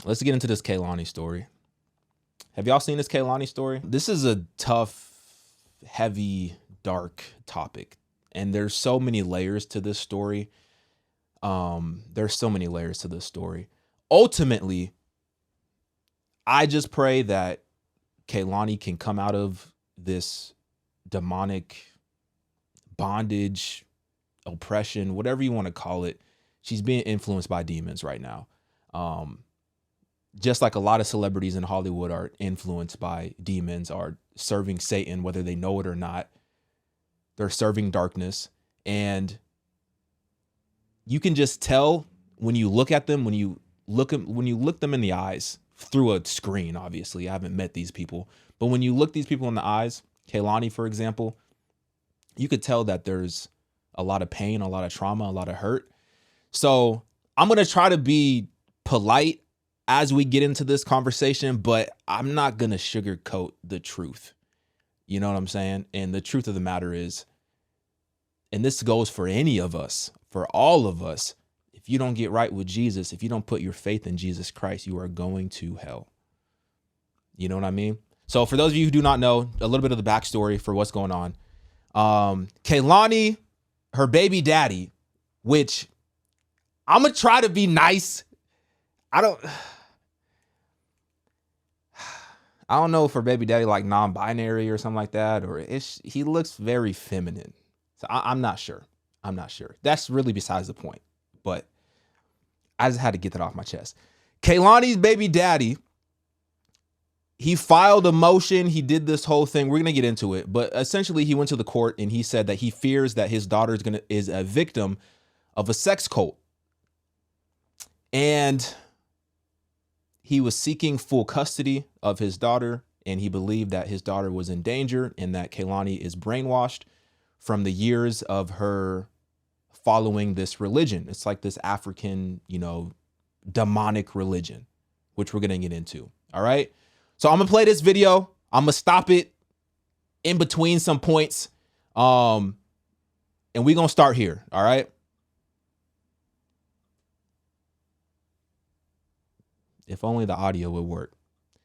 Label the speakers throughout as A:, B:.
A: let's get into this Kehlani story. Have y'all seen this Kehlani story? This is a tough, heavy, dark topic. And there's so many layers to this story. Ultimately, I just pray that Kehlani can come out of this demonic bondage, oppression, whatever you want to call it. She's being influenced by demons right now. Just like a lot of celebrities in Hollywood are influenced by demons, are serving Satan, whether they know it or not. They're serving darkness. And you can just tell when you look at them, when you look them in the eyes through a screen. Obviously, I haven't met these people, but when you look these people in the eyes, Kehlani, for example, you could tell that there's a lot of pain, a lot of trauma, a lot of hurt. So I'm going to try to be polite as we get into this conversation, but I'm not going to sugarcoat the truth. You know what I'm saying? And the truth of the matter is, and this goes for any of us, for all of us, if you don't get right with Jesus, if you don't put your faith in Jesus Christ, you are going to hell. You know what I mean? So for those of you who do not know, a little bit of the backstory for what's going on. Kehlani, her baby daddy, which I'm going to try to be nice. I don't know if her baby daddy like non-binary or something like that, or he looks very feminine. So I'm not sure. That's really besides the point. But I just had to get that off my chest. Kehlani's baby daddy, he filed a motion. He did this whole thing. We're going to get into it. But essentially, he went to the court and he said that he fears that his daughter is a victim of a sex cult. And he was seeking full custody of his daughter. And he believed that his daughter was in danger and that Kehlani is brainwashed from the years of her following this religion. It's like this African, demonic religion, which we're going to get into. All right. So I'm going to play this video. I'm going to stop it in between some points. And we're going to start here. All right. If only the audio would work.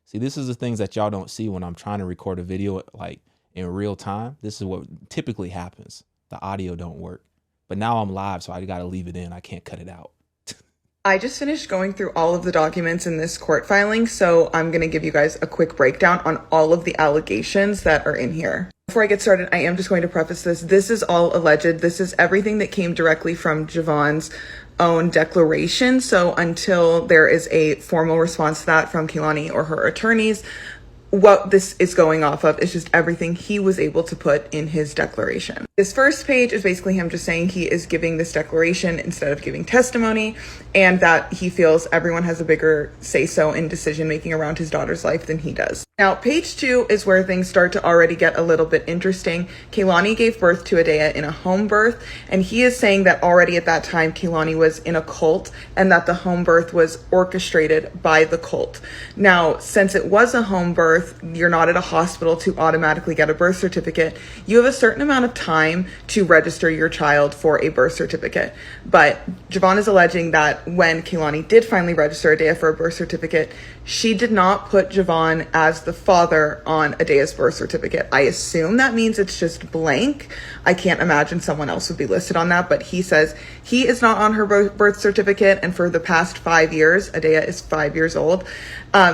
A: See, this is the things that y'all don't see when I'm trying to record a video like in real time. This is what typically happens. The audio don't work. But now I'm live, so I got to leave it in. I can't cut it out.
B: I just finished going through all of the documents in this court filing, so I'm going to give you guys a quick breakdown on all of the allegations that are in here. Before I get started, I am just going to preface this. This is all alleged. This is everything that came directly from Javon's own declaration. So until there is a formal response to that from Kehlani or her attorneys, what this is going off of is just everything he was able to put in his declaration. This first page is basically him just saying he is giving this declaration instead of giving testimony, and that he feels everyone has a bigger say-so in decision-making around his daughter's life than he does. Now, page 2 is where things start to already get a little bit interesting. Kehlani gave birth to Adea in a home birth, and he is saying that already at that time, Kehlani was in a cult, and that the home birth was orchestrated by the cult. Now, since it was a home birth, you're not at a hospital to automatically get a birth certificate. You have a certain amount of time to register your child for a birth certificate. But Javon is alleging that when Kehlani did finally register Adea for a birth certificate, she did not put Javon as the father on Adea's birth certificate. I assume that means it's just blank. I can't imagine someone else would be listed on that, but he says he is not on her birth certificate, and for the past 5 years, Adea is 5 years old,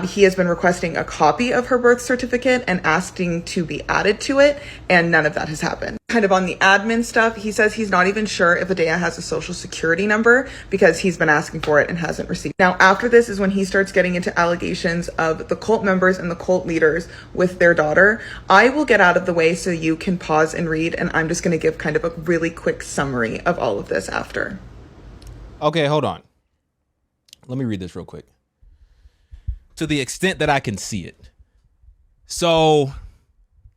B: he has been requesting a copy of her birth certificate and asking to be added to it, and none of that has happened. Kind of on the admin stuff, he says he's not even sure if Adea has a social security number because he's been asking for it and hasn't received. Now, after this is when he starts getting into allegations of the cult members and the cult leaders with their daughter. I will get out of the way so you can pause and read, and I'm just going to give kind of a really quick summary of all of this after.
A: Okay, hold on. Let me read this real quick. To the extent that I can see it. So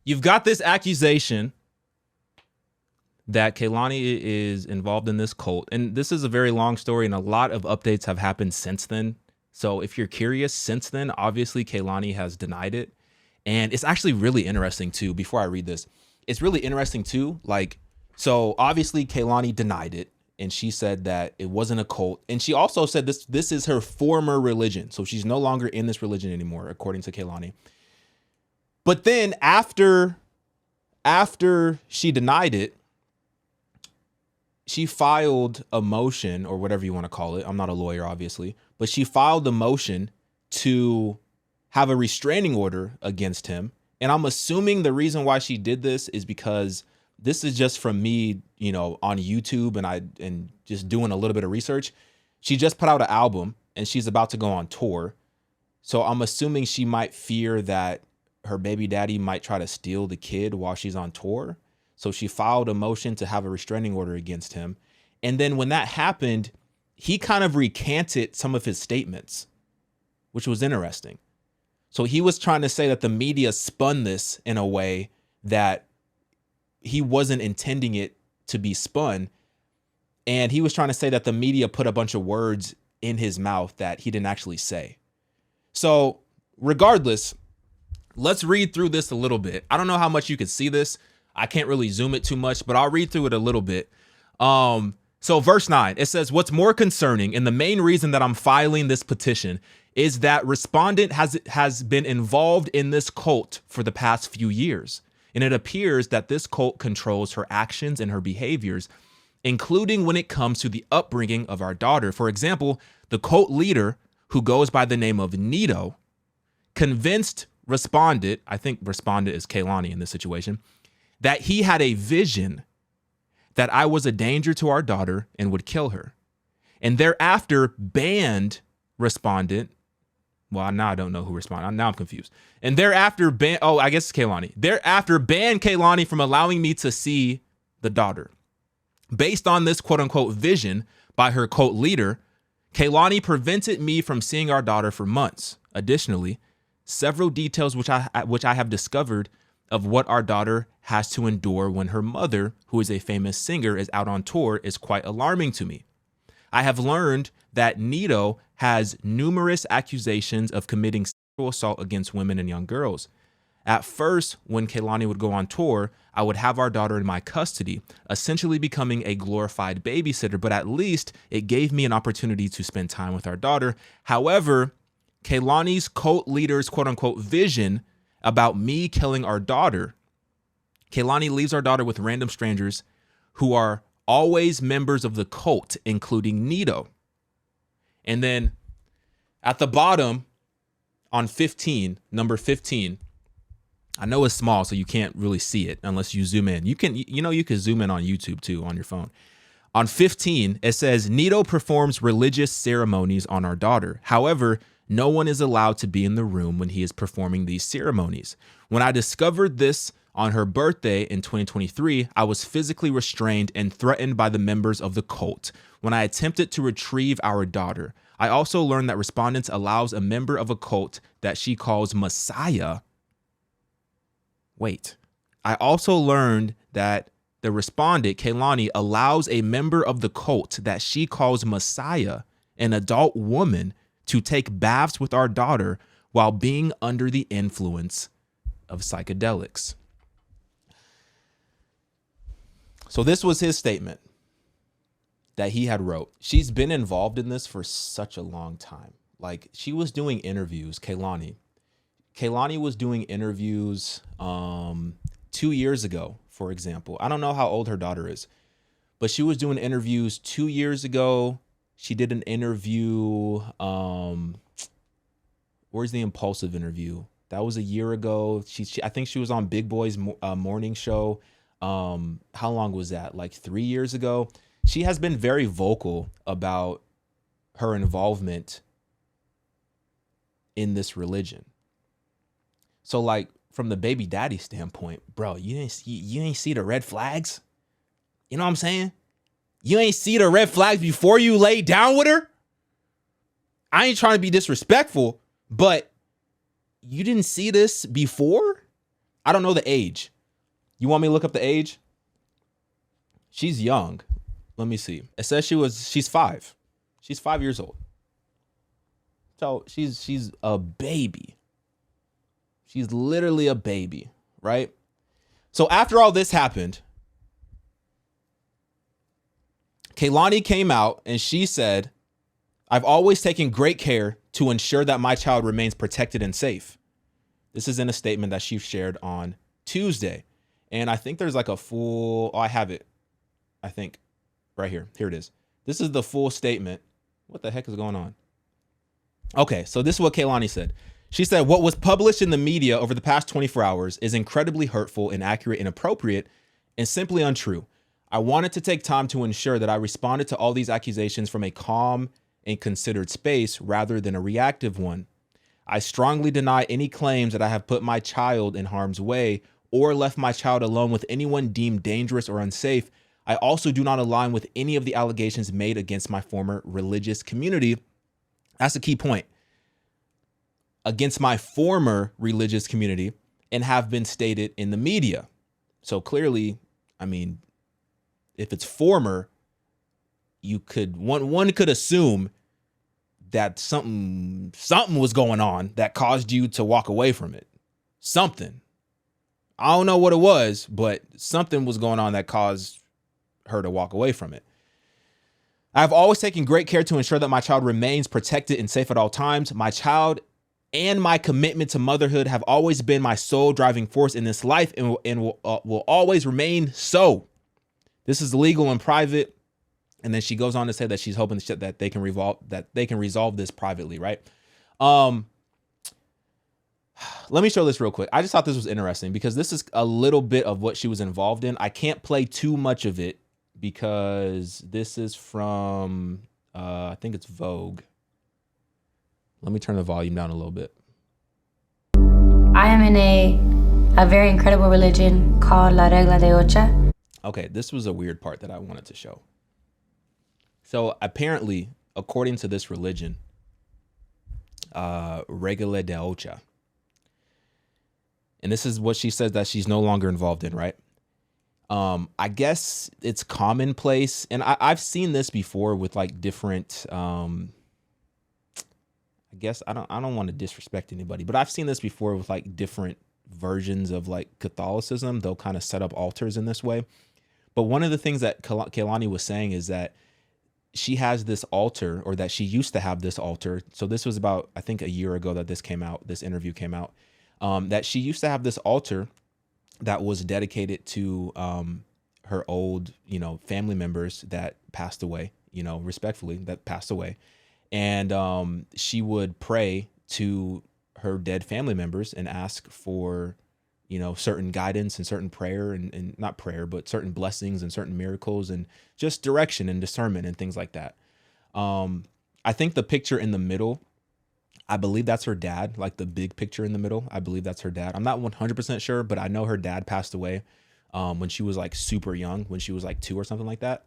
A: you've got this accusation that Kehlani is involved in this cult. And this is a very long story, and a lot of updates have happened since then. So if you're curious, since then, obviously Kehlani has denied it. And it's actually really interesting too, before I read this, it's really interesting too. So obviously Kehlani denied it. and she said that it wasn't a cult. And she also said this is her former religion. So she's no longer in this religion anymore, according to Kehlani. But then after she denied it, she filed a motion, or whatever you want to call it. I'm not a lawyer, obviously, but she filed a motion to have a restraining order against him. And I'm assuming the reason why she did this is because this is just from me, on YouTube and just doing a little bit of research. She just put out an album and she's about to go on tour. So I'm assuming she might fear that her baby daddy might try to steal the kid while she's on tour. So she filed a motion to have a restraining order against him. And then when that happened, he kind of recanted some of his statements, which was interesting. So he was trying to say that the media spun this in a way that he wasn't intending it to be spun. And he was trying to say that the media put a bunch of words in his mouth that he didn't actually say. So regardless, let's read through this a little bit. I don't know how much you can see this. I can't really zoom it too much, but I'll read through it a little bit. So verse 9, it says, what's more concerning, and the main reason that I'm filing this petition, is that respondent has been involved in this cult for the past few years. And it appears that this cult controls her actions and her behaviors, including when it comes to the upbringing of our daughter. For example, the cult leader, who goes by the name of Nito, convinced respondent, I think respondent is Kehlani in this situation, that he had a vision that I was a danger to our daughter and would kill her. And thereafter banned respondent. Well, now I don't know who responded. Now I'm confused. And thereafter I guess it's Kehlani. Thereafter banned Kehlani from allowing me to see the daughter. Based on this quote unquote vision by her cult leader, Kehlani prevented me from seeing our daughter for months. Additionally, several details which I have discovered of what our daughter has to endure when her mother, who is a famous singer, is out on tour is quite alarming to me. I have learned that Nito has numerous accusations of committing sexual assault against women and young girls. At first, when Kehlani would go on tour, I would have our daughter in my custody, essentially becoming a glorified babysitter, but at least it gave me an opportunity to spend time with our daughter. However, Kehlani's cult leader's quote unquote vision about me killing our daughter, Kehlani leaves our daughter with random strangers who are always members of the cult, including Nito. And then at the bottom on 15, number 15, I know it's small, so you can't really see it unless you zoom in. You can zoom in on YouTube too, on your phone. On 15, it says, Nito performs religious ceremonies on our daughter. However, no one is allowed to be in the room when he is performing these ceremonies. When I discovered this on her birthday in 2023, I was physically restrained and threatened by the members of the cult when I attempted to retrieve our daughter. I also learned that respondents allows a member of a cult that she calls Messiah. Wait. I also learned that the respondent, Kehlani, allows a member of the cult that she calls Messiah, an adult woman, to take baths with our daughter while being under the influence of psychedelics. So this was his statement that he had wrote. She's been involved in this for such a long time. Like, she was doing interviews, Kehlani. Kehlani was doing interviews 2 years ago, for example. I don't know how old her daughter is, but she was doing interviews 2 years ago. She did an interview. Where's the impulsive interview? That was a year ago. I think she was on Big Boy's morning show. How long was that? Like 3 years ago. She has been very vocal about her involvement in this religion. So, like, from the baby daddy standpoint, bro, you ain't see the red flags. You know what I'm saying? You ain't see the red flags before you laid down with her. I ain't trying to be disrespectful, but you didn't see this before? I don't know the age. You want me to look up the age? She's young. Let me see. It says she's 5. She's 5 years old. So she's a baby. She's literally a baby, right? So after all this happened, Kehlani came out and she said, I've always taken great care to ensure that my child remains protected and safe. This is in a statement that she shared on Tuesday. And I think there's like a full, I have it. I think right here. Here it is. This is the full statement. What the heck is going on? Okay, so this is what Kehlani said. She said, what was published in the media over the past 24 hours is incredibly hurtful, inaccurate, inappropriate, and simply untrue. I wanted to take time to ensure that I responded to all these accusations from a calm and considered space rather than a reactive one. I strongly deny any claims that I have put my child in harm's way or left my child alone with anyone deemed dangerous or unsafe. I also do not align with any of the allegations made against my former religious community. That's a key point. Against my former religious community and have been stated in the media. So clearly, I mean, if it's former, you could one could assume that something was going on that caused you to walk away from it. Something. I don't know what it was, but something was going on that caused her to walk away from it. I've always taken great care to ensure that my child remains protected and safe at all times. My child and my commitment to motherhood have always been my sole driving force in this life and will always remain so. This is legal and private. And then she goes on to say that she's hoping that they can resolve this privately, right? Let me show this real quick. I just thought this was interesting because this is a little bit of what she was involved in. I can't play too much of it because this is from, I think it's Vogue. Let me turn the volume down a little bit.
C: I am in a very incredible religion called La Regla de Ocha.
A: Okay, this was a weird part that I wanted to show. So apparently, according to this religion, Regla de Ocha, and this is what she says that she's no longer involved in, right? I guess it's commonplace, and I've seen this before with like different. I guess I don't want to disrespect anybody, but I've seen this before with like different versions of like Catholicism. They'll kind of set up altars in this way. But one of the things that Kehlani was saying is that she has this altar, or that she used to have this altar. So this was about, I think, a year ago that this interview came out, that she used to have this altar that was dedicated to her old, family members that passed away, respectfully, that passed away. And she would pray to her dead family members and ask for, certain guidance and certain prayer and not prayer, but certain blessings and certain miracles and just direction and discernment and things like that. I think the picture in the middle, I believe that's her dad, like the big picture in the middle. I believe that's her dad. I'm not 100% sure, but I know her dad passed away when she was like super young, when she was like 2 or something like that.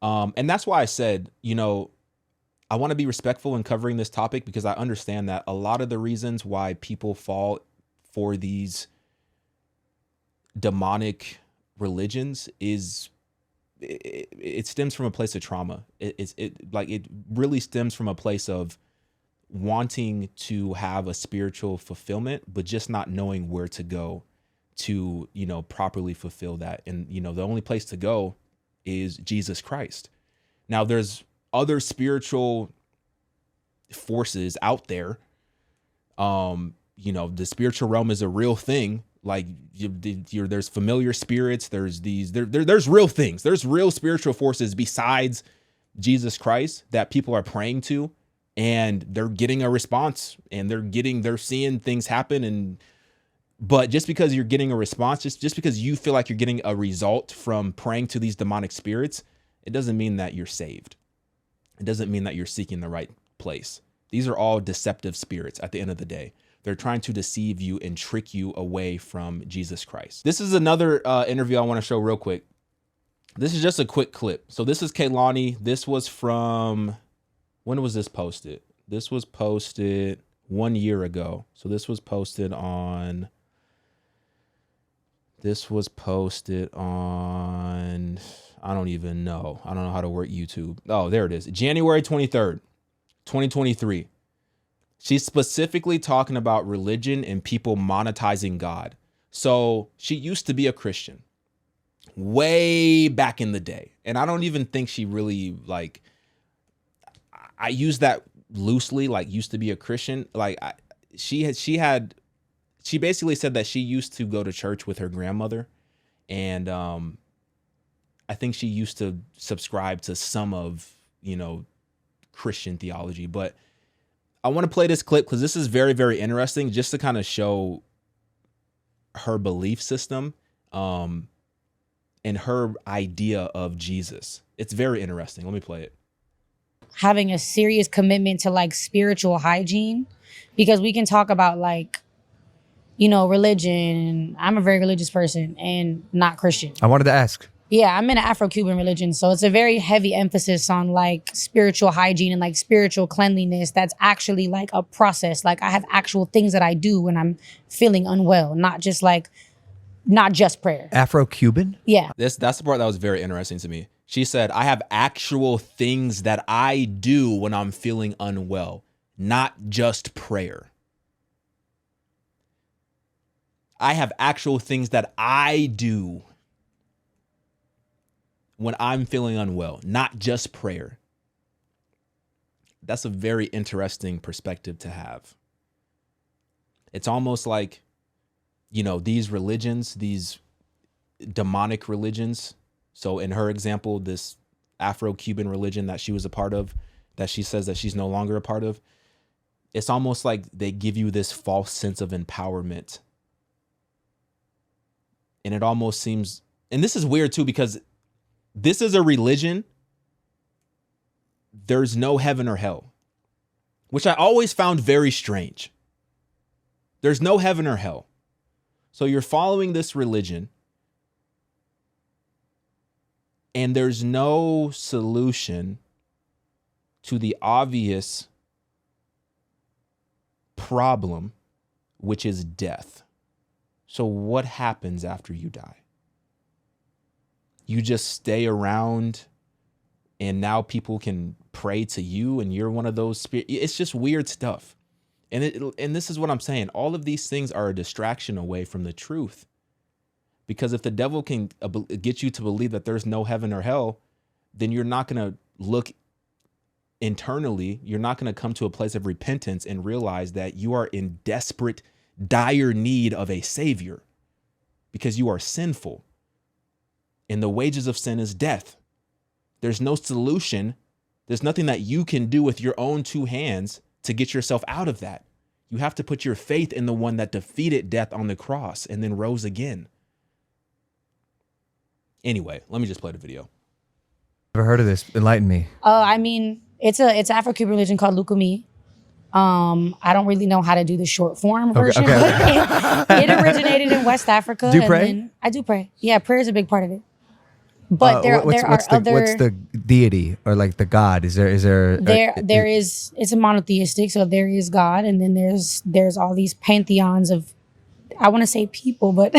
A: And that's why I said, I want to be respectful in covering this topic because I understand that a lot of the reasons why people fall for these demonic religions it stems from a place of trauma. It really stems from a place of wanting to have a spiritual fulfillment, but just not knowing where to go to, properly fulfill that. And, the only place to go is Jesus Christ. Now there's other spiritual forces out there. The spiritual realm is a real thing. Like there's familiar spirits. There's real things. There's real spiritual forces besides Jesus Christ that people are praying to, and they're getting a response, and they're seeing things happen. But just because you're getting a response, just because you feel like you're getting a result from praying to these demonic spirits, it doesn't mean that you're saved. It doesn't mean that you're seeking the right place. These are all deceptive spirits at the end of the day. They're trying to deceive you and trick you away from Jesus Christ. This is another interview I want to show real quick. This is just a quick clip. So this is Kehlani. This was from, when was this posted? This was posted 1 year ago. So this was posted on, I don't even know. I don't know how to work YouTube. Oh, there it is. January 23rd, 2023. She's specifically talking about religion and people monetizing God. So she used to be a Christian. way back in the day. And I don't even think she really like, I use that loosely, like used to be a Christian. Like she basically said that she used to go to church with her grandmother. And I think she used to subscribe to some of, Christian theology. But I want to play this clip because this is very, very interesting just to kind of show her belief system and her idea of Jesus. It's very interesting. Let me play it.
C: Having a serious commitment to like spiritual hygiene, because we can talk about like, religion. I'm a very religious person and not Christian.
D: I wanted to ask.
C: Yeah, I'm in an Afro-Cuban religion. So it's a very heavy emphasis on like spiritual hygiene and like spiritual cleanliness. That's actually like a process. Like I have actual things that I do when I'm feeling unwell, not just prayer.
D: Afro-Cuban?
C: Yeah.
A: That's the part that was very interesting to me. She said, I have actual things that I do when I'm feeling unwell, not just prayer. I have actual things that I do when I'm feeling unwell, not just prayer. That's a very interesting perspective to have. It's almost like, these religions, these demonic religions. So in her example, this Afro-Cuban religion that she was a part of, that she says that she's no longer a part of, it's almost like they give you this false sense of empowerment. And it almost seems, and this is weird too, because this is a religion. There's no heaven or hell, which I always found very strange. There's no heaven or hell. So you're following this religion and there's no solution to the obvious problem, which is death. So what happens after you die? You just stay around and now people can pray to you and you're one of those spirits. It's just weird stuff. And this is what I'm saying. All of these things are a distraction away from the truth. Because if the devil can get you to believe that there's no heaven or hell, then you're not going to look internally. You're not going to come to a place of repentance and realize that you are in desperate, dire need of a savior because you are sinful. And the wages of sin is death. There's no solution. There's nothing that you can do with your own two hands to get yourself out of that. You have to put your faith in the one that defeated death on the cross and then rose again. Anyway, let me just play the video.
D: Never heard of this. Enlighten me.
C: It's Afro-Cuban religion called Lukumi. I don't really know how to do the short form version.
D: Okay.
C: It originated in West Africa.
D: Do you pray?
C: I do pray. Yeah, prayer is a big part of it. But
D: what's the deity or like the God? It's
C: a monotheistic, so there is God, and then there's all these pantheons of, I want to say people, but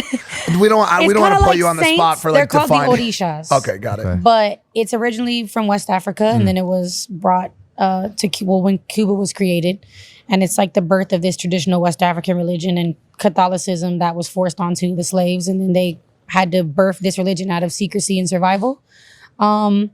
E: we don't want to put you on the spot for like
C: they're called
E: defining.
C: the Orishas.
E: Okay, got it.
D: Okay.
C: But it's originally from West Africa, and then it was brought to Cuba when Cuba was created, and it's like the birth of this traditional West African religion and Catholicism that was forced onto the slaves, and then they had to birth this religion out of secrecy and survival. And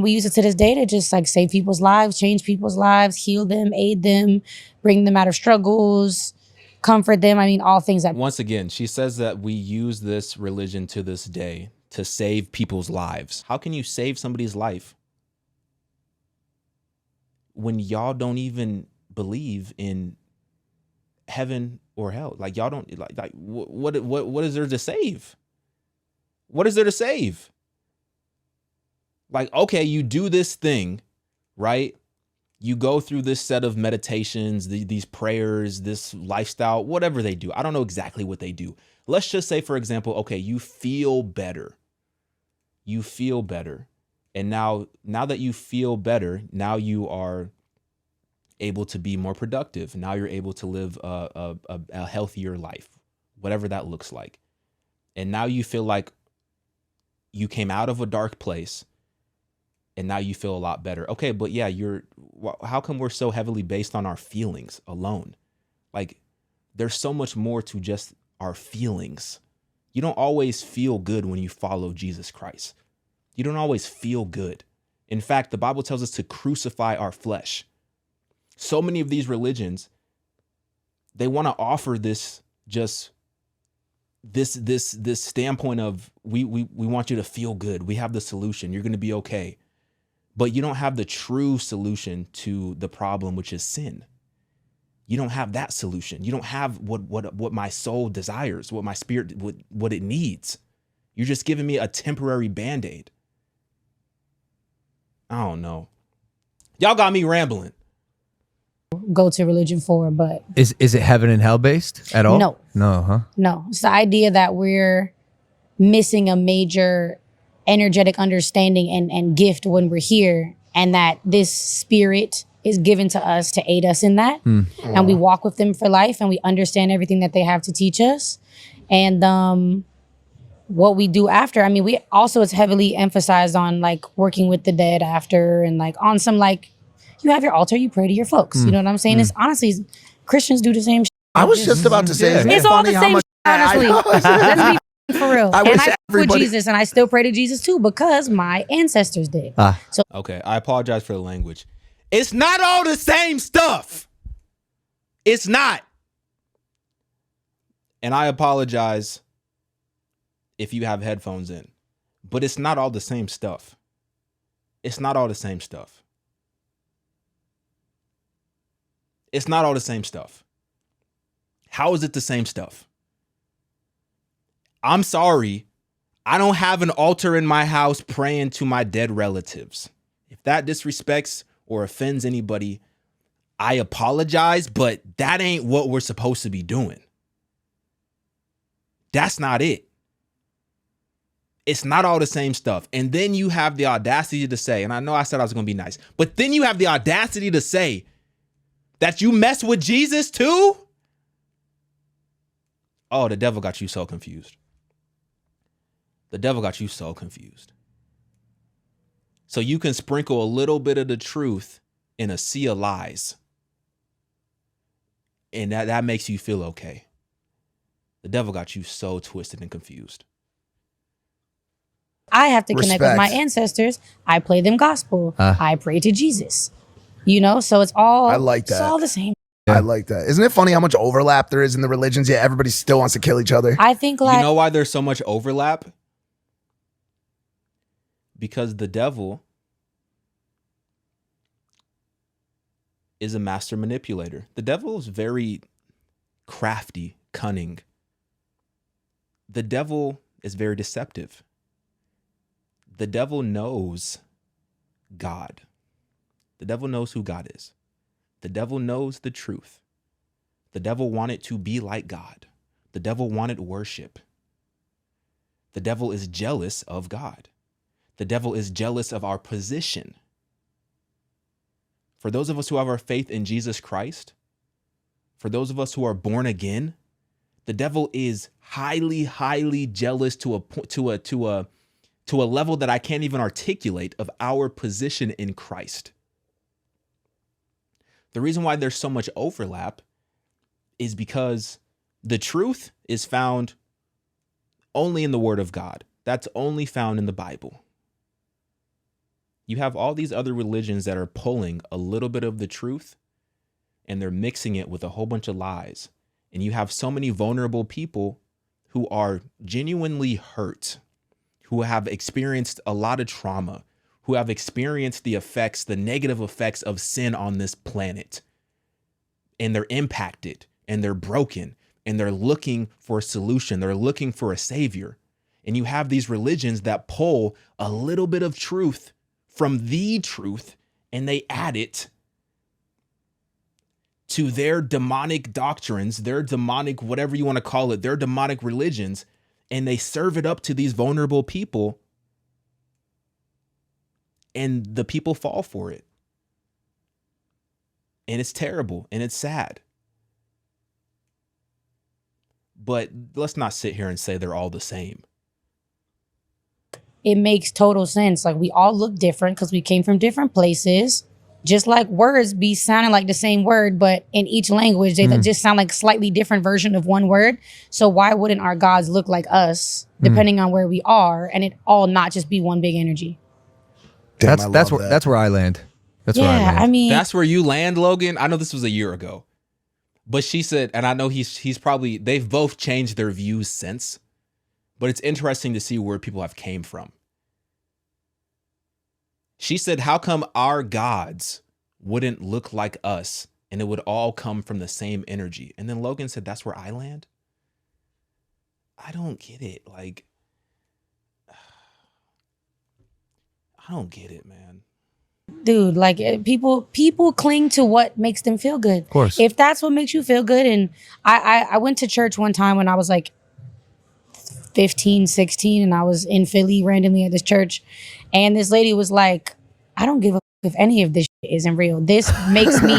C: we use it to this day to just like save people's lives, change people's lives, heal them, aid them, bring them out of struggles, comfort them. I mean, all things that...
A: Once again, she says that we use this religion to this day to save people's lives. How can you save somebody's life when y'all don't even believe in heaven or hell? Like y'all don't like what is there to save? What is there to save? Like, okay, you do this thing, right? You go through this set of meditations, these prayers, this lifestyle, whatever they do. I don't know exactly what they do. Let's just say, for example, okay, you feel better. You feel better. And now that you feel better, now you are able to be more productive. Now you're able to live a healthier life, whatever that looks like. And now you feel like you came out of a dark place and now you feel a lot better. Okay, but yeah, how come we're so heavily based on our feelings alone? Like there's so much more to just our feelings You don't always feel good when you follow Jesus Christ. You don't always feel good. In fact, the Bible tells us to crucify our flesh. So many of these religions, they want to offer this standpoint of we want you to feel good. We have the solution. You're going to be okay. But you don't have the true solution to the problem, which is sin. You don't have that solution. You don't have what my soul desires, what my spirit, what it needs. You're just giving me a temporary Band-Aid. I don't know. Y'all got me rambling.
C: Go to religion for, but
D: Is it heaven and hell based at all?
C: No.
D: No, huh?
C: no, it's the idea that we're missing a major energetic understanding and gift when we're here, and that this spirit is given to us to aid us in that. And we walk with them for life, and we understand everything that they have to teach us. And what we do after, I mean, we also, it's heavily emphasized on like working with the dead after, and like on some like, you have your altar, you pray to your folks. You know what I'm saying? It's honestly, Christians do the same shit.
E: I was just about to say, isn't it
C: It's all
E: funny
C: the
E: how
C: same
E: much
C: shit, honestly. Let's be for real.
E: I
C: And
E: wish
C: I fuck with
E: everybody-
C: Jesus, and I still pray to Jesus too, because my ancestors did. So
A: Okay, I apologize for the language. It's not all the same stuff. It's not. And I apologize if you have headphones in, but it's not all the same stuff. It's not all the same stuff. It's not all the same stuff. How is it the same stuff? I'm sorry. I don't have an altar in my house praying to my dead relatives. If that disrespects or offends anybody, I apologize, but that ain't what we're supposed to be doing. That's not it. It's not all the same stuff. And then you have the audacity to say, and I know I said I was going to be nice, but then you have the audacity to say that you mess with Jesus too? Oh, the devil got you so confused. The devil got you so confused. So you can sprinkle a little bit of the truth in a sea of lies. And that makes you feel okay. The devil got you so twisted and confused.
C: I have to connect with my
E: Respect.
C: ancestors. I play them gospel. I pray to Jesus. You know, so it's all,
E: I like
C: it's
E: that.
C: all the same.
E: I like that. Isn't it funny how much overlap there is in the religions? Yet everybody still wants to kill each other.
C: I think like,
A: You know why there's so much overlap? Because the devil is a master manipulator. The devil is very crafty, cunning. The devil is very deceptive. The devil knows God. The devil knows who God is. The devil knows the truth. The devil wanted to be like God. The devil wanted worship. The devil is jealous of God. The devil is jealous of our position. For those of us who have our faith in Jesus Christ, for those of us who are born again, the devil is highly, highly jealous to a level that I can't even articulate of our position in Christ. The reason why there's so much overlap is because the truth is found only in the Word of God. That's only found in the Bible. You have all these other religions that are pulling a little bit of the truth and they're mixing it with a whole bunch of lies. And you have so many vulnerable people who are genuinely hurt, who have experienced a lot of trauma, who have experienced the effects, the negative effects of sin on this planet. And they're impacted and they're broken and they're looking for a solution. They're looking for a savior. And you have these religions that pull a little bit of truth from the truth and they add it to their demonic doctrines, their demonic, whatever you want to call it, their demonic religions, and they serve it up to these vulnerable people, and the people fall for it. And it's terrible and it's sad. But let's not sit here and say they're all the same.
C: it makes total sense. Like we all look different because we came from different places. just like words be sounding like the same word, but in each language, they just sound like slightly different version of one word. So why wouldn't our gods look like us, depending on where we are, and it all not just be one big energy?
E: Damn,
D: That's where I land. That's where I land.
C: I mean,
A: That's where you land, Logan. I know this was a year ago, but she said, and I know he's probably, they've both changed their views since, but it's interesting to see where people have came from. She said, how come our gods wouldn't look like us and it would all come from the same energy? And then Logan said, that's where I land. I don't get it. Like, I don't get it, man.
C: dude, like people cling to what makes them feel good.
D: Of course.
C: If that's what makes you feel good. And I went to church one time when I was like 15, 16, and I was in Philly randomly at this church, and this lady was like, I don't give a if any of this shit isn't real. This makes me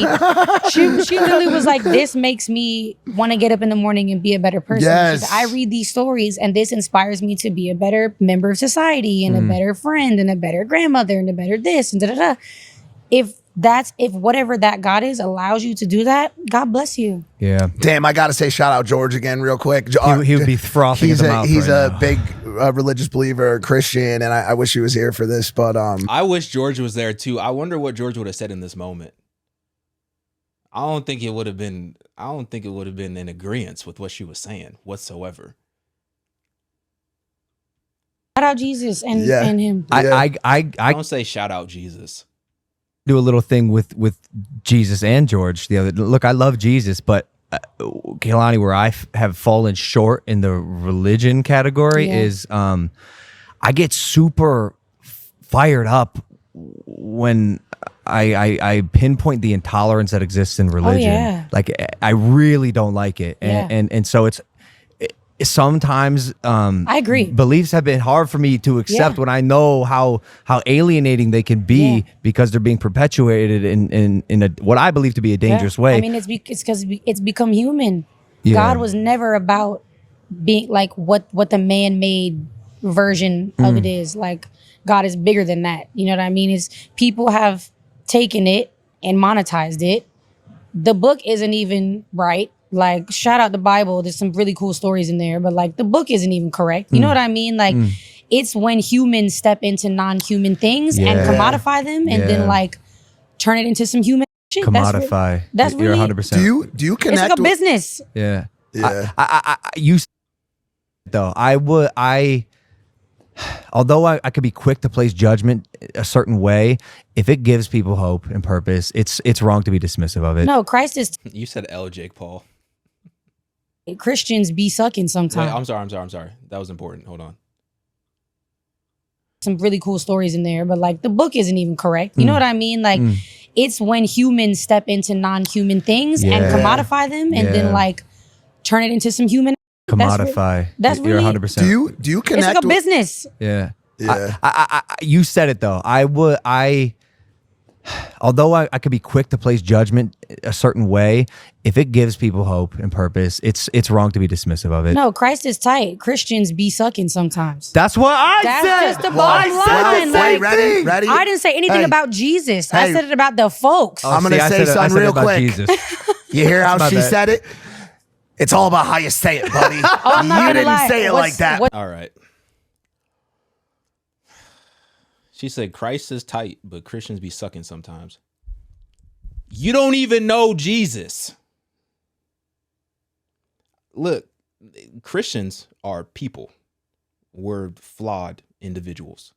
C: she literally was like, this makes me want to get up in the morning and be a better person.
E: Yes.
C: She said, I read these stories and this inspires me to be a better member of society and a better friend and a better grandmother and a better this and da-da-da. If whatever that God is allows you to do that, God bless you.
D: Yeah.
E: Damn, I gotta say shout out George again real quick.
D: He would be frothing
E: He's
D: at the mouth
E: he's
D: right
E: a
D: now.
E: big religious believer, Christian, and I wish he was here for this. But
A: I wish George was there too. I wonder what George would have said in this moment. I don't think it would have been in agreement with what she was saying whatsoever.
C: Shout out Jesus and him.
D: I
A: Don't say shout out Jesus.
D: do a little thing with Jesus and George the other. Look, I love Jesus, but Kehlani, where I have fallen short in the religion category is I get super fired up when I pinpoint the intolerance that exists in religion.
C: yeah.
D: Like I really don't like it, and so it's. Sometimes
C: I agree.
D: Beliefs have been hard for me to accept when I know how alienating they can be because they're being perpetuated in a what I believe to be a dangerous way.
C: I mean, it's because it's become human.
D: Yeah.
C: God was never about being like what the man-made version of it is. Like, God is bigger than that. You know what I mean? Is people have taken it and monetized it. The book isn't even right. Like, shout out the Bible. There's some really cool stories in there, but like the book isn't even correct. You know what I mean? Like, it's when humans step into non-human things and commodify them and then like turn it into some human shit.
D: Commodify.
C: That's
D: You're
C: really
D: 100%.
E: do you
C: it's
E: connect
C: like a
E: with-
C: business.
D: Yeah.
E: Yeah.
D: You though although I could be quick to place judgment a certain way, if it gives people hope and purpose, it's wrong to be dismissive of it.
C: No, Christ is
A: You said L, Jake Paul.
C: Christians be sucking
A: Wait,
C: sometimes.
A: I'm sorry. That was important. Hold on.
C: Some really cool stories in there, but like the book isn't even correct. You know what I mean? Like, it's when humans step into non-human things and commodify them and then like turn it into some human.
D: Commodify.
C: That's
D: You're
C: really-
D: 100%.
E: Do you
C: It's
E: connect
C: like a
E: with-
C: business.
D: Yeah.
E: Yeah.
D: You said it though. Although I could be quick to place judgment a certain way, if it gives people hope and purpose, it's wrong to be dismissive of it.
C: No, Christ is tight. Christians be sucking sometimes.
D: That's what I
C: That's
D: said.
C: just the bottom line.
E: Wait,
C: Like,
E: ready?
C: I didn't say anything
E: Hey.
C: about Jesus. I
E: Hey.
C: said it about the folks.
E: I'm gonna
D: See, I
E: say
D: said it- I
E: something
D: said it
E: real
D: about
E: quick.
D: Jesus.
E: You hear how
D: That's
E: she
D: my bad.
E: said it? It's all about how you say it, buddy.
C: I'm not
E: You
C: gonna
E: didn't
C: lie.
E: say it like that.
A: All right. She said Christ is tight, but Christians be sucking sometimes. You don't even know Jesus. Look, Christians are people. We're flawed individuals.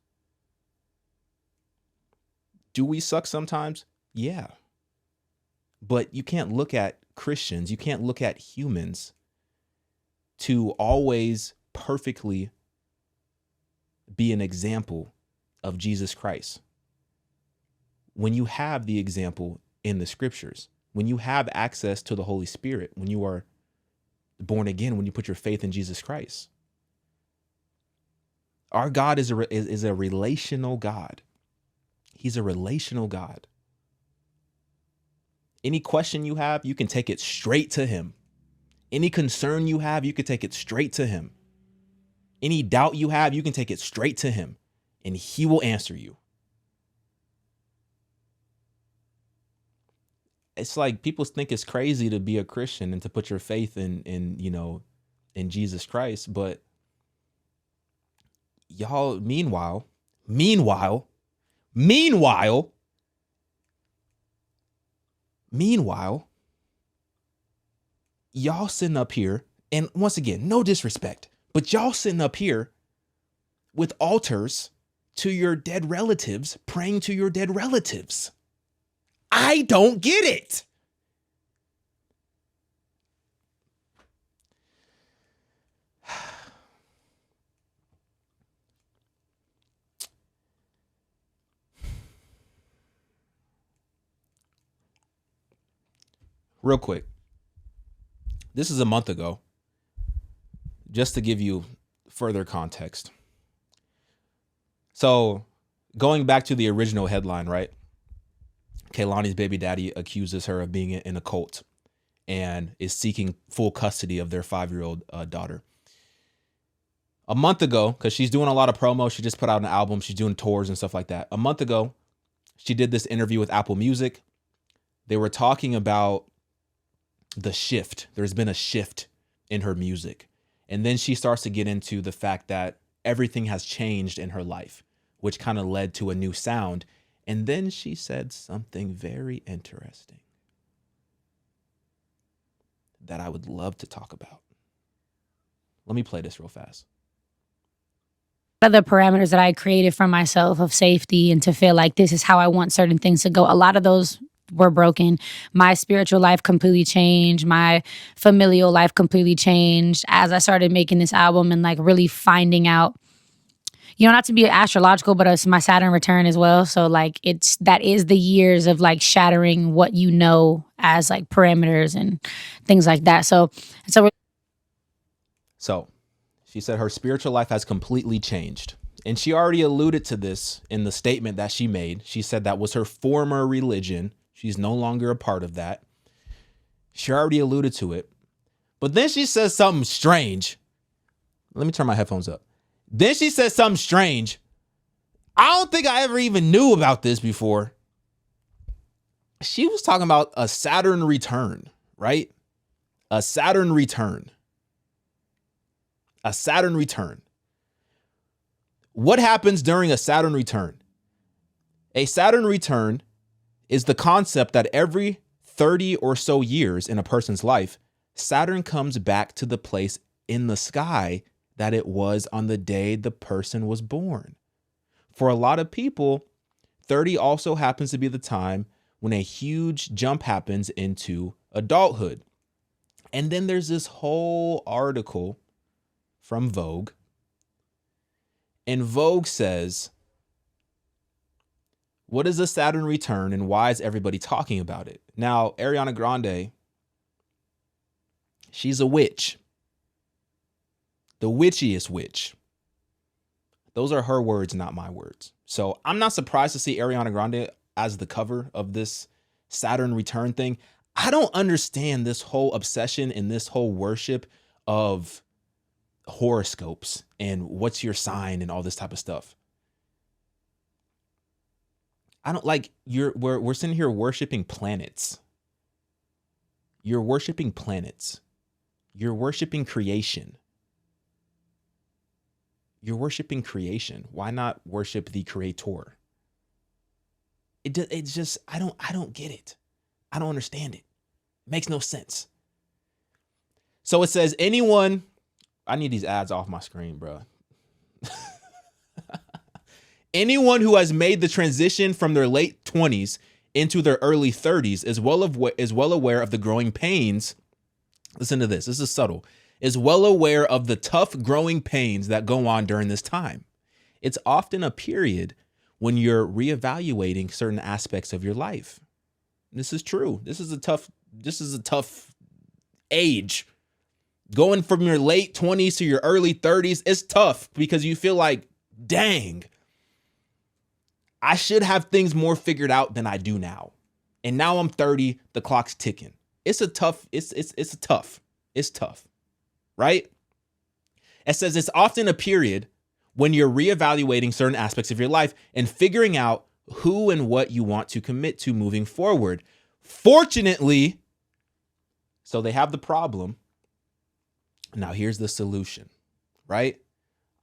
A: Do we suck sometimes? Yeah. But you can't look at Christians, you can't look at humans to always perfectly be an example of Jesus Christ. When you have the example in the scriptures, when you have access to the Holy Spirit, when you are born again, when you put your faith in Jesus Christ, our God is a relational God. He's a relational God. Any question you have, you can take it straight to him. Any concern you have, you can take it straight to him. Any doubt you have, you can take it straight to him, and he will answer you. it's like people think it's crazy to be a Christian and to put your faith in in Jesus Christ, but y'all, meanwhile, y'all sitting up here, and once again, no disrespect, but y'all sitting up here with altars to your dead relatives, praying to your dead relatives. I don't get it. Real quick, this is a month ago, just to give you further context. So going back to the original headline, right? Kehlani's baby daddy accuses her of being in a cult and is seeking full custody of their 5-year-old daughter. A month ago, because she's doing a lot of promo, she just put out an album, she's doing tours and stuff like that. A month ago, she did this interview with Apple Music. They were talking about the shift. There's been a shift in her music. And then she starts to get into the fact that everything has changed in her life, which kind of led to a new sound. And then she said something very interesting that I would love to talk about. Let me play this real fast.
C: The parameters that I created for myself of safety and to feel like this is how I want certain things to go, a lot of those were broken. My spiritual life completely changed. My familial life completely changed as I started making this album and like really finding out, not to be astrological, but it's my Saturn return as well. So like that is the years of like shattering what you know as like parameters and things like that. So
A: she said her spiritual life has completely changed. And she already alluded to this in the statement that she made. She said that was her former religion. She's no longer a part of that. She already alluded to it. But then she says something strange. Let me turn my headphones up. Then she says something strange. I don't think I ever even knew about this before. She was talking about a Saturn return, right? A Saturn return. A Saturn return. What happens during a Saturn return? A Saturn return is the concept that every 30 or so years in a person's life, Saturn comes back to the place in the sky that it was on the day the person was born. For a lot of people, 30 also happens to be the time when a huge jump happens into adulthood. And then there's this whole article from Vogue. And Vogue says, what is a Saturn return and why is everybody talking about it? Now, Ariana Grande, she's a witch. The witchiest witch. Those are her words, not my words. So I'm not surprised to see Ariana Grande as the cover of this Saturn return thing. I don't understand this whole obsession and this whole worship of horoscopes and what's your sign and all this type of stuff. I don't like we're sitting here worshiping planets. You're worshiping planets. You're worshiping creation. You're worshiping creation. Why not worship the creator? It's just I don't get it. I don't understand it. It makes no sense. So it says anyone, I need these ads off my screen, bro. Anyone who has made the transition from their late 20s into their early 30s is well aware of the growing pains. Listen to this. This is subtle. Is well aware of the tough growing pains that go on during this time. It's often a period when you're reevaluating certain aspects of your life. This is true. This is a tough age. Going from your late 20s to your early 30s is tough because you feel like, dang, I should have things more figured out than I do now. And now I'm 30, the clock's ticking. It's tough, right? It says it's often a period when you're reevaluating certain aspects of your life and figuring out who and what you want to commit to moving forward. Fortunately, so they have the problem. Now here's the solution, right?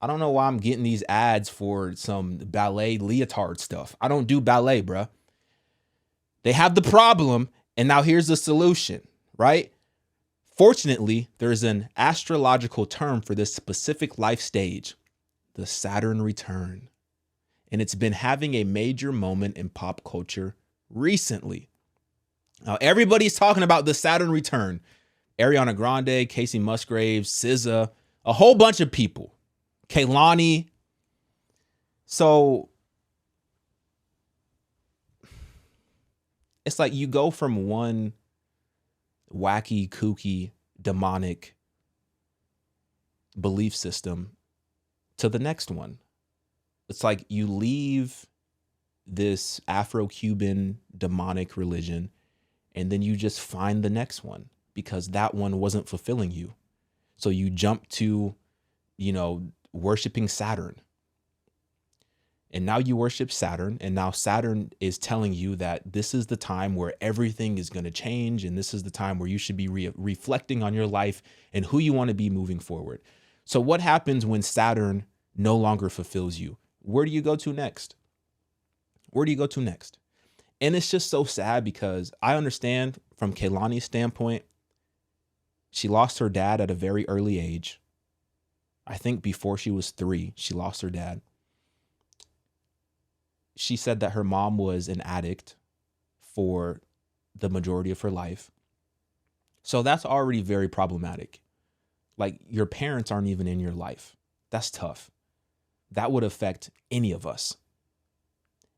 A: I don't know why I'm getting these ads for some ballet leotard stuff. I don't do ballet, bruh. They have the problem, and now here's the solution, right? Fortunately, there's an astrological term for this specific life stage, the Saturn return. And it's been having a major moment in pop culture recently. Now, everybody's talking about the Saturn return. Ariana Grande, Casey Musgraves, SZA, a whole bunch of people. Kehlani. So it's like you go from one wacky, kooky, demonic belief system to the next one. It's like you leave this Afro-Cuban demonic religion and then you just find the next one because that one wasn't fulfilling you. So you jump to, worshiping Saturn. And now you worship Saturn, and now Saturn is telling you that this is the time where everything is going to change, and this is the time where you should be reflecting on your life and who you want to be moving forward. So what happens when Saturn no longer fulfills you? Where do you go to next? Where do you go to next? And it's just so sad because I understand from Kehlani's standpoint, she lost her dad at a very early age. I think before she was 3, she lost her dad. She said that her mom was an addict for the majority of her life. So that's already very problematic. Like, your parents aren't even in your life. That's tough. That would affect any of us.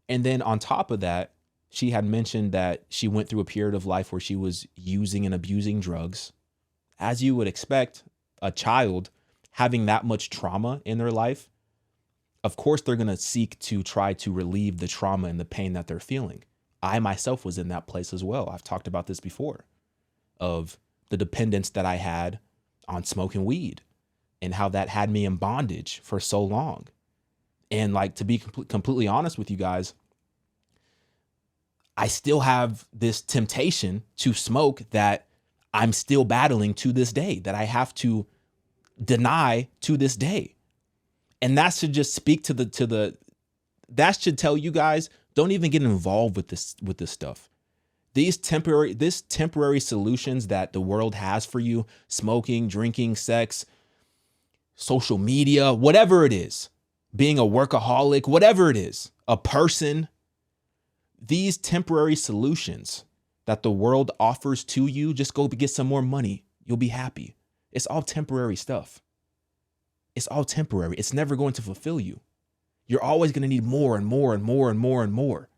A: And then on top of that, she had mentioned that she went through a period of life where she was using and abusing drugs. As you would expect, a child having that much trauma in their life, of course, they're going to seek to try to relieve the trauma and the pain that they're feeling. I myself was in that place as well. I've talked about this before, of the dependence that I had on smoking weed and how that had me in bondage for so long. And like, to be completely honest with you guys, I still have this temptation to smoke that I'm still battling to this day, that I have to deny to this day. And that should just speak to that should tell you guys, don't even get involved with this stuff. This temporary solutions that the world has for you, smoking, drinking, sex, social media, whatever it is, being a workaholic, whatever it is, a person, these temporary solutions that the world offers to you, just go get some more money. You'll be happy. It's all temporary stuff. It's all temporary. It's never going to fulfill you. You're always going to need more and more and more and more and more.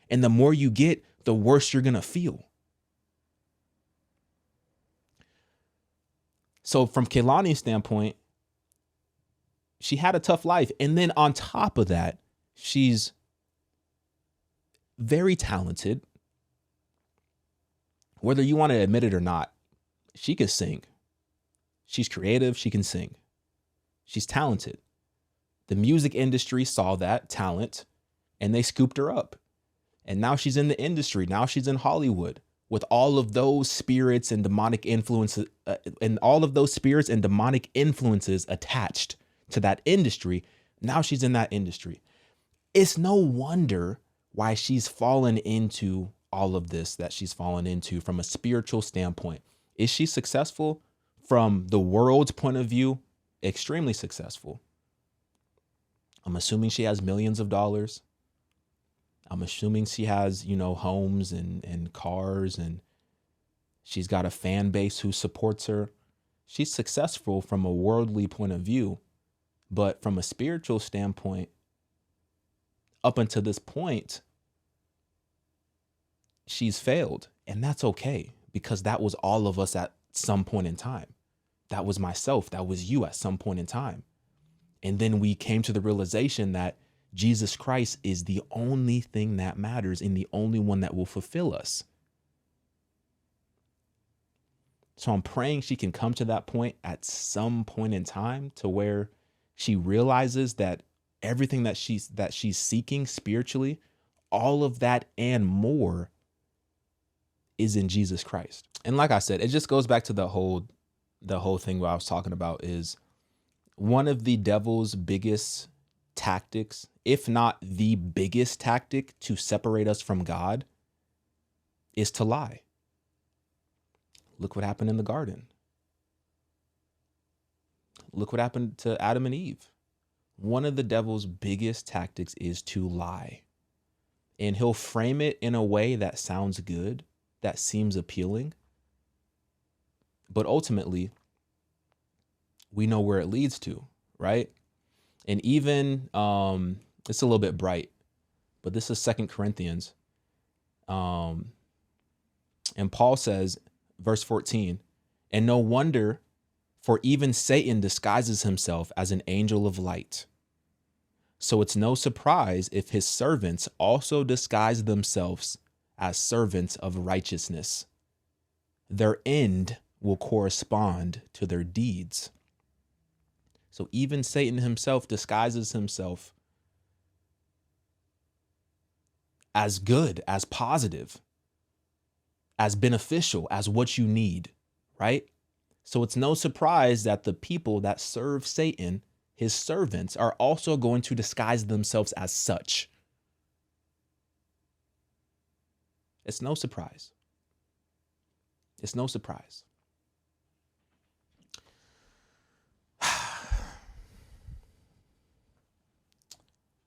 A: And the more you get, the worse you're going to feel. So from Kehlani's standpoint, she had a tough life. And then on top of that, she's very talented. Whether you want to admit it or not, she can sing. She's creative. She can sing. She's talented. The music industry saw that talent and they scooped her up. And now she's in the industry. Now she's in Hollywood with all of those spirits and demonic influences attached to that industry. Now she's in that industry. It's no wonder why she's fallen into all of this that she's fallen into from a spiritual standpoint. Is she successful? From the world's point of view, extremely successful. I'm assuming she has millions of dollars. I'm assuming she has, homes and cars, and she's got a fan base who supports her. She's successful from a worldly point of view, but from a spiritual standpoint, up until this point, she's failed. And that's okay, because that was all of us at some point in time. That was myself. That was you at some point in time. And then we came to the realization that Jesus Christ is the only thing that matters and the only one that will fulfill us. So I'm praying she can come to that point at some point in time to where she realizes that everything that she's seeking spiritually, all of that and more is in Jesus Christ. And like I said, it just goes back to the whole thing what I was talking about is one of the devil's biggest tactics, if not the biggest tactic to separate us from God, is to lie. Look what happened in the garden. Look what happened to Adam and Eve. One of the devil's biggest tactics is to lie. And he'll frame it in a way that sounds good, that seems appealing. But ultimately, we know where it leads to, right? And even, it's a little bit bright, but this is 2 Corinthians. And Paul says, verse 14, and no wonder, for even Satan disguises himself as an angel of light. So it's no surprise if his servants also disguise themselves as servants of righteousness. Their end will correspond to their deeds. So even Satan himself disguises himself as good, as positive, as beneficial, as what you need, right? So it's no surprise that the people that serve Satan, his servants, are also going to disguise themselves as such. It's no surprise. It's no surprise.